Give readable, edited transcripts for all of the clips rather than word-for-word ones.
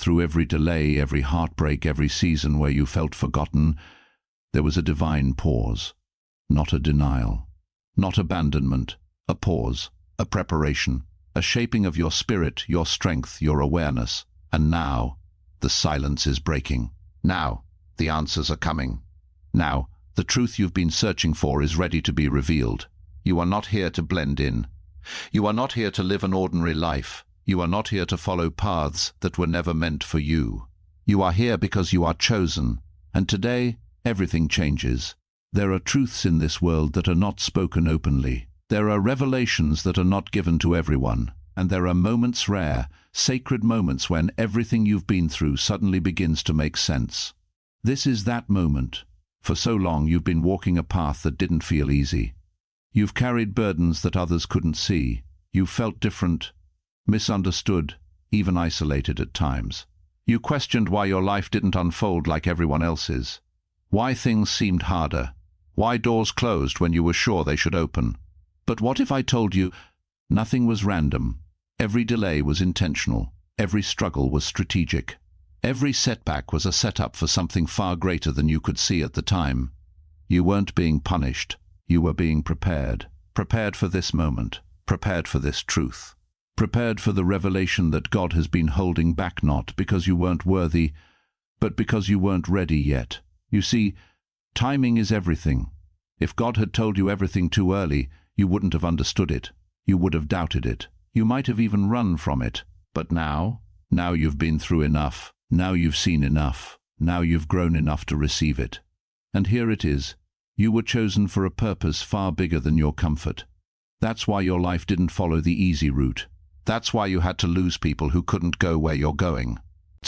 through every delay, every heartbreak, every season where you felt forgotten, there was a divine pause. Not a denial, not abandonment, a pause, a preparation, a shaping of your spirit, your strength, your awareness. And now, the silence is breaking. Now, the answers are coming. Now, the truth you've been searching for is ready to be revealed. You are not here to blend in. You are not here to live an ordinary life. You are not here to follow paths that were never meant for you. You are here because you are chosen. And today, everything changes. There are truths in this world that are not spoken openly. There are revelations that are not given to everyone. And there are moments rare, sacred moments when everything you've been through suddenly begins to make sense. This is that moment. For so long you've been walking a path that didn't feel easy. You've carried burdens that others couldn't see. You've felt different, misunderstood, even isolated at times. You questioned why your life didn't unfold like everyone else's. Why things seemed harder. Why doors closed when you were sure they should open. But what if I told you nothing was random? Every delay was intentional. Every struggle was strategic. Every setback was a setup for something far greater than you could see at the time. You weren't being punished. You were being prepared. Prepared for this moment. Prepared for this truth. Prepared for the revelation that God has been holding back, not because you weren't worthy, but because you weren't ready yet. You see, timing is everything. If God had told you everything too early, you wouldn't have understood it. You would have doubted it. You might have even run from it. But now you've been through enough. Now you've seen enough. Now you've grown enough to receive it. And here it is. You were chosen for a purpose far bigger than your comfort. That's why your life didn't follow the easy route. That's why you had to lose people who couldn't go where you're going.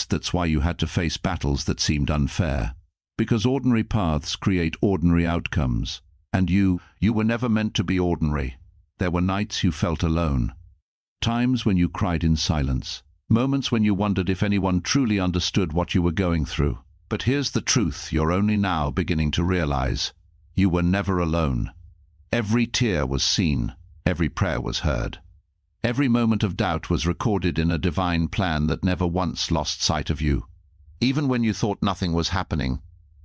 That's why you had to face battles that seemed unfair. Because ordinary paths create ordinary outcomes. And you were never meant to be ordinary. There were nights you felt alone. Times when you cried in silence. Moments when you wondered if anyone truly understood what you were going through. But here's the truth you're only now beginning to realize. You were never alone. Every tear was seen. Every prayer was heard. Every moment of doubt was recorded in a divine plan that never once lost sight of you. Even when you thought nothing was happening,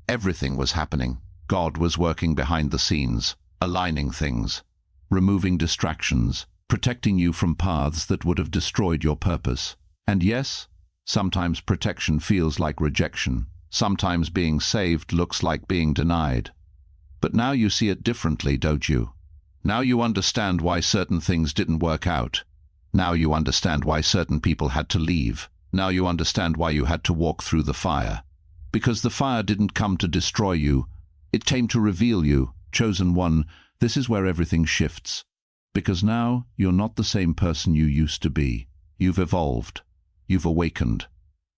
everything was happening. God was working behind the scenes, aligning things, removing distractions, protecting you from paths that would have destroyed your purpose. And yes, sometimes protection feels like rejection. Sometimes being saved looks like being denied. But now you see it differently, don't you? Now you understand why certain things didn't work out. Now you understand why certain people had to leave. Now you understand why you had to walk through the fire. Because the fire didn't come to destroy you. It came to reveal you, chosen one. This is where everything shifts. Because now you're not the same person you used to be. You've evolved. You've awakened.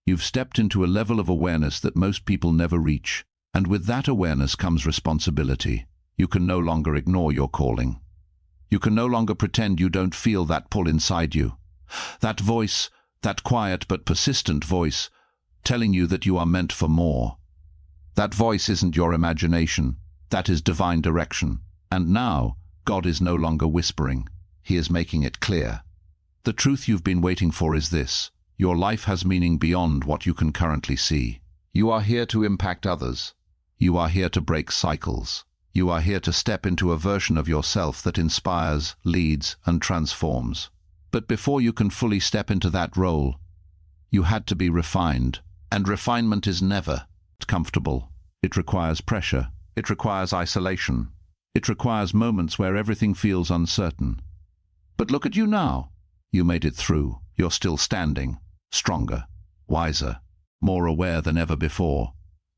You've stepped into a level of awareness that most people never reach. And with that awareness comes responsibility. You can no longer ignore your calling. You can no longer pretend you don't feel that pull inside you. That voice, that quiet but persistent voice, telling you that you are meant for more. That voice isn't your imagination. That is divine direction. And now, God is no longer whispering. He is making it clear. The truth you've been waiting for is this. Your life has meaning beyond what you can currently see. You are here to impact others. You are here to break cycles. You are here to step into a version of yourself that inspires, leads, and transforms. But before you can fully step into that role, you had to be refined. And refinement is never comfortable. It requires pressure. It requires isolation. It requires moments where everything feels uncertain. But look at you now. You made it through. You're still standing, stronger, wiser, more aware than ever before.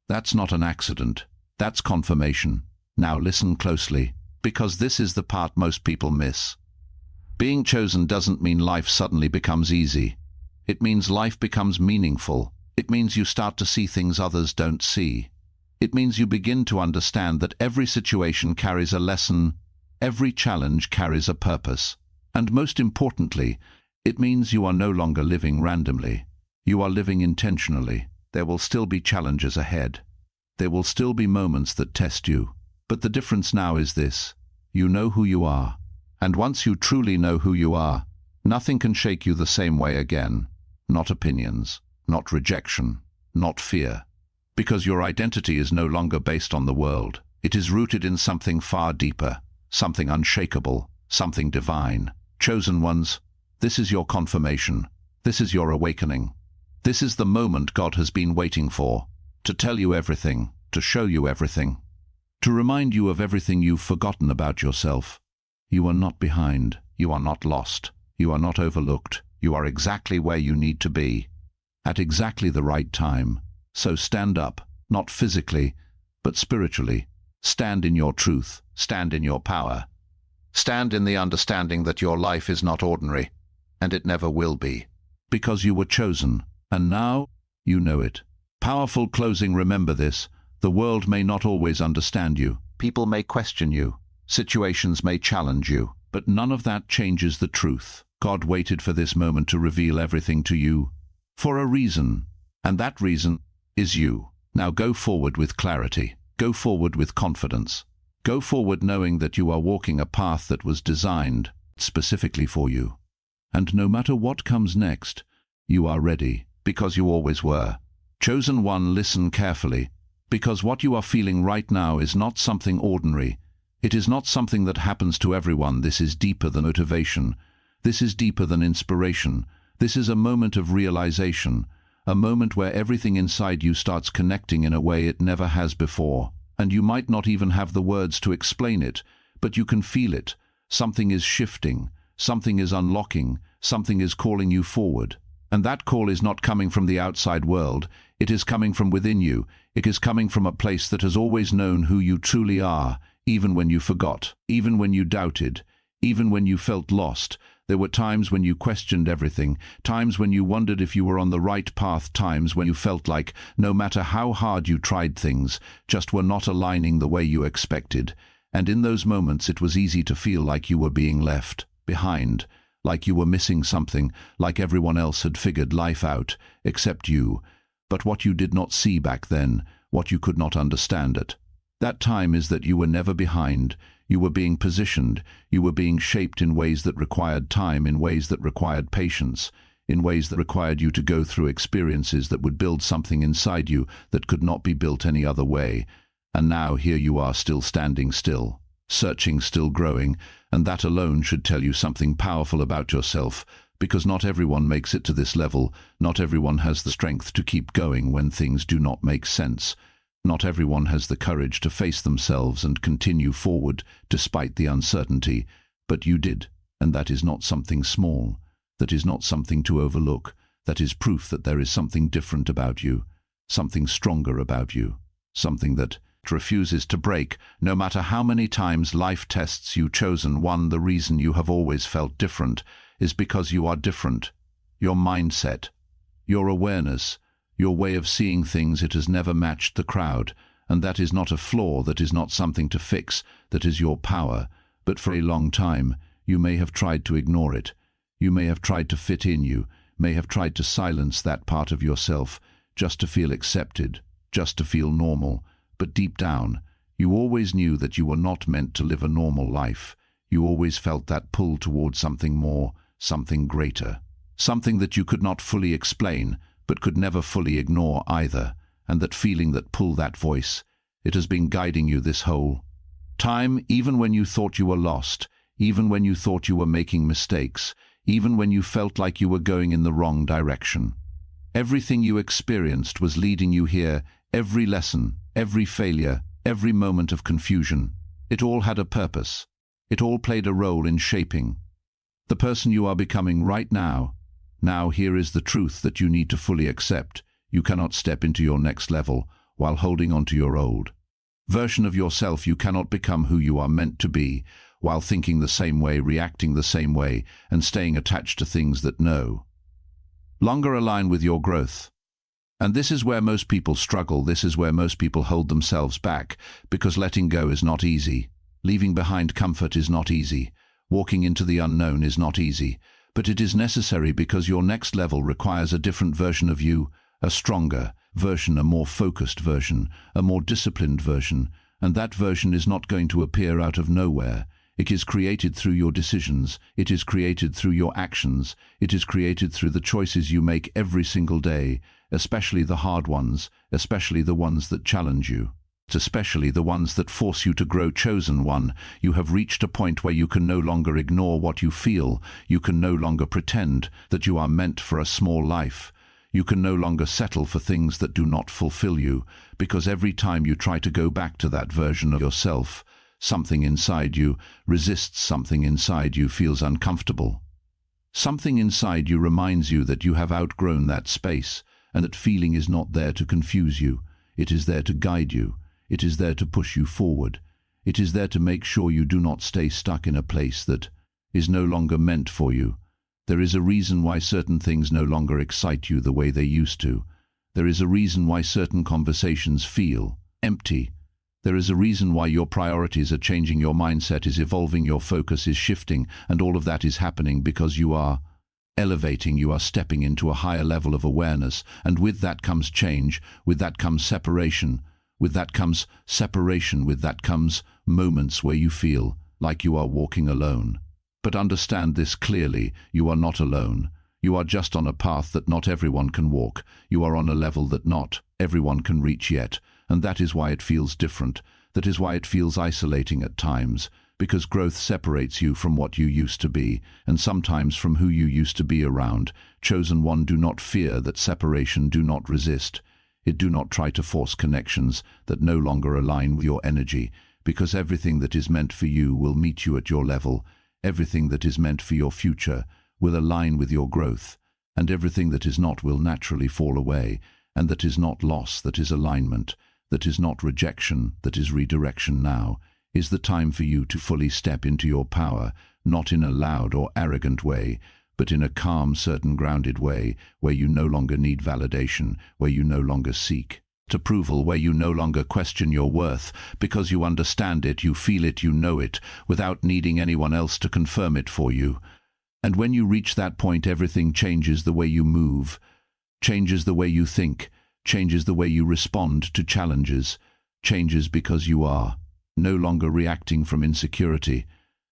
That's not an accident. That's confirmation. Now listen closely, because this is the part most people miss. Being chosen doesn't mean life suddenly becomes easy. It means life becomes meaningful. It means you start to see things others don't see. It means you begin to understand that every situation carries a lesson, every challenge carries a purpose. And most importantly, it means you are no longer living randomly. You are living intentionally. There will still be challenges ahead. There will still be moments that test you. But the difference now is this. You know who you are. And once you truly know who you are, nothing can shake you the same way again. Not opinions, not rejection, not fear. Because your identity is no longer based on the world. It is rooted in something far deeper, something unshakable, something divine. Chosen ones, this is your confirmation. This is your awakening. This is the moment God has been waiting for, to tell you everything, to show you everything, to remind you of everything you've forgotten about yourself. You are not behind. You are not lost. You are not overlooked. You are exactly where you need to be, at exactly the right time. So stand up, not physically, but spiritually. Stand in your truth. Stand in your power. Stand in the understanding that your life is not ordinary, and it never will be, because you were chosen, and now you know it. Powerful closing. Remember this. The world may not always understand you. People may question you. Situations may challenge you. But none of that changes the truth. God waited for this moment to reveal everything to you, for a reason, and that reason is you. Now go forward with clarity. Go forward with confidence. Go forward knowing that you are walking a path that was designed specifically for you. And no matter what comes next, you are ready, because you always were. Chosen one, listen carefully, because what you are feeling right now is not something ordinary. It is not something that happens to everyone. This is deeper than motivation. This is deeper than inspiration. This is a moment of realization, a moment where everything inside you starts connecting in a way it never has before. And you might not even have the words to explain it, but you can feel it. Something is shifting. Something is unlocking. Something is calling you forward. And that call is not coming from the outside world. It is coming from within you. It is coming from a place that has always known who you truly are, even when you forgot, even when you doubted, even when you felt lost. There were times when you questioned everything, times when you wondered if you were on the right path, times when you felt like, no matter how hard you tried, things just were not aligning the way you expected. And in those moments it was easy to feel like you were being left behind, like you were missing something, like everyone else had figured life out, except you. But what you did not see back then, what you could not understand at that time, is that you were never behind. You were being positioned. You were being shaped in ways that required time, in ways that required patience, in ways that required you to go through experiences that would build something inside you that could not be built any other way. And now here you are, still standing still, searching, still growing, and that alone should tell you something powerful about yourself, because not everyone makes it to this level. Not everyone has the strength to keep going when things do not make sense. Not everyone has the courage to face themselves and continue forward despite the uncertainty, but you did, and that is not something small. That is not something to overlook. That is proof that there is something different about you, something stronger about you, something that refuses to break, no matter how many times life tests you. Chosen one, the reason you have always felt different is because you are different. Your mindset, your awareness, your way of seeing things, it has never matched the crowd, and that is not a flaw, that is not something to fix, that is your power. But for a long time, you may have tried to ignore it. You may have tried to fit in, you may have tried to silence that part of yourself, just to feel accepted, just to feel normal. But deep down, you always knew that you were not meant to live a normal life. You always felt that pull towards something more, something greater, something that you could not fully explain, but could never fully ignore either. And that feeling, that pull, that voice, it has been guiding you this whole time, even when you thought you were lost, even when you thought you were making mistakes, even when you felt like you were going in the wrong direction. Everything you experienced was leading you here. Every lesson, every failure, every moment of confusion, it all had a purpose. It all played a role in shaping the person you are becoming right now. Now here is the truth that you need to fully accept. You cannot step into your next level while holding on to your old version of yourself. You cannot become who you are meant to be while thinking the same way, reacting the same way, and staying attached to things that no longer align with your growth. And this is where most people struggle. This is where most people hold themselves back, because letting go is not easy. Leaving behind comfort is not easy. Walking into the unknown is not easy. But it is necessary, because your next level requires a different version of you, a stronger version, a more focused version, a more disciplined version. And that version is not going to appear out of nowhere. It is created through your decisions. It is created through your actions. It is created through the choices you make every single day. especially the hard ones, especially the ones that challenge you. Especially the ones that force you to grow. Chosen one, you have reached a point where you can no longer ignore what you feel. You can no longer pretend that you are meant for a small life. You can no longer settle for things that do not fulfill you, because every time you try to go back to that version of yourself, something inside you resists, something inside you feels uncomfortable. Something inside you reminds you that you have outgrown that space, and that feeling is not there to confuse you. It is there to guide you. It is there to push you forward. It is there to make sure you do not stay stuck in a place that is no longer meant for you. There is a reason why certain things no longer excite you the way they used to. There is a reason why certain conversations feel empty. There is a reason why your priorities are changing, your mindset is evolving, your focus is shifting, and all of that is happening because you are elevating, you are stepping into a higher level of awareness, and with that comes change, with that comes separation. With that comes separation, with that comes moments where you feel like you are walking alone. But understand this clearly, you are not alone. You are just on a path that not everyone can walk. You are on a level that not everyone can reach yet, and that is why it feels different. That is why it feels isolating at times, because growth separates you from what you used to be, and sometimes from who you used to be around. Chosen one, do not fear that separation, do not resist. Do not try to force connections that no longer align with your energy, because everything that is meant for you will meet you at your level. Everything that is meant for your future will align with your growth, and everything that is not will naturally fall away, and that is not loss, that is alignment, that is not rejection, that is redirection. Now is the time for you to fully step into your power, not in a loud or arrogant way, but in a calm, certain, grounded way, where you no longer need validation, where you no longer seek approval, where you no longer question your worth, because you understand it, you feel it, you know it, without needing anyone else to confirm it for you. And when you reach that point, everything changes. The way you move changes, the way you think changes, the way you respond to challenges changes, because you are no longer reacting from insecurity.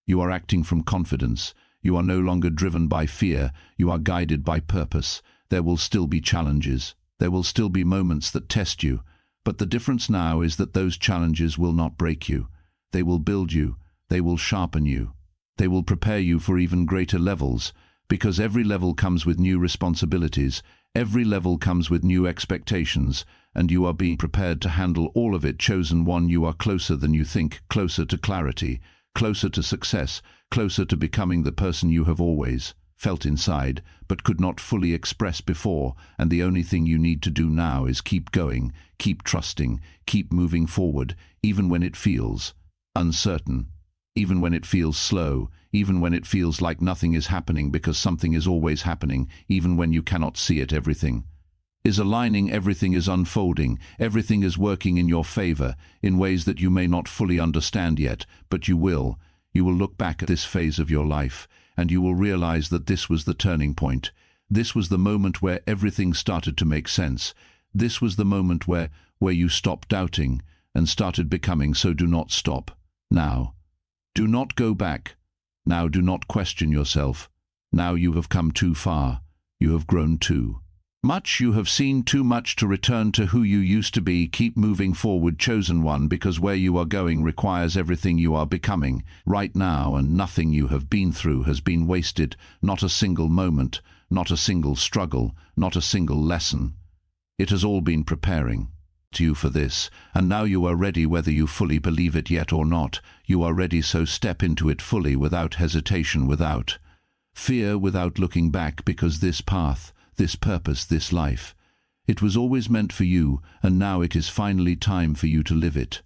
You are acting from confidence. You are no longer driven by fear, you are guided by purpose. There will still be challenges. There will still be moments that test you. But the difference now is that those challenges will not break you. They will build you. They will sharpen you. They will prepare you for even greater levels, because every level comes with new responsibilities. Every level comes with new expectations, and you are being prepared to handle all of it. Chosen one, you are closer than you think, closer to clarity, closer to success, closer to becoming the person you have always felt inside, but could not fully express before, and the only thing you need to do now is keep going, keep trusting, keep moving forward, even when it feels uncertain, even when it feels slow, even when it feels like nothing is happening, because something is always happening, even when you cannot see it. Everything is aligning, everything is unfolding, everything is working in your favor, in ways that you may not fully understand yet, but you will. You will look back at this phase of your life, and you will realize that this was the turning point. This was the moment where everything started to make sense. This was the moment where you stopped doubting and started becoming. So do not stop now. Do not go back. Now do not question yourself. Now you have come too far. You have grown too much. You have seen too much to return to who you used to be. Keep moving forward, chosen one, because where you are going requires everything you are becoming right now, and nothing you have been through has been wasted. Not a single moment, not a single struggle, not a single lesson. It has all been preparing you for this, and now you are ready, whether you fully believe it yet or not. You are ready, so step into it fully, without hesitation, without fear, without looking back, because this path, this purpose, this life, it was always meant for you, and now it is finally time for you to live it.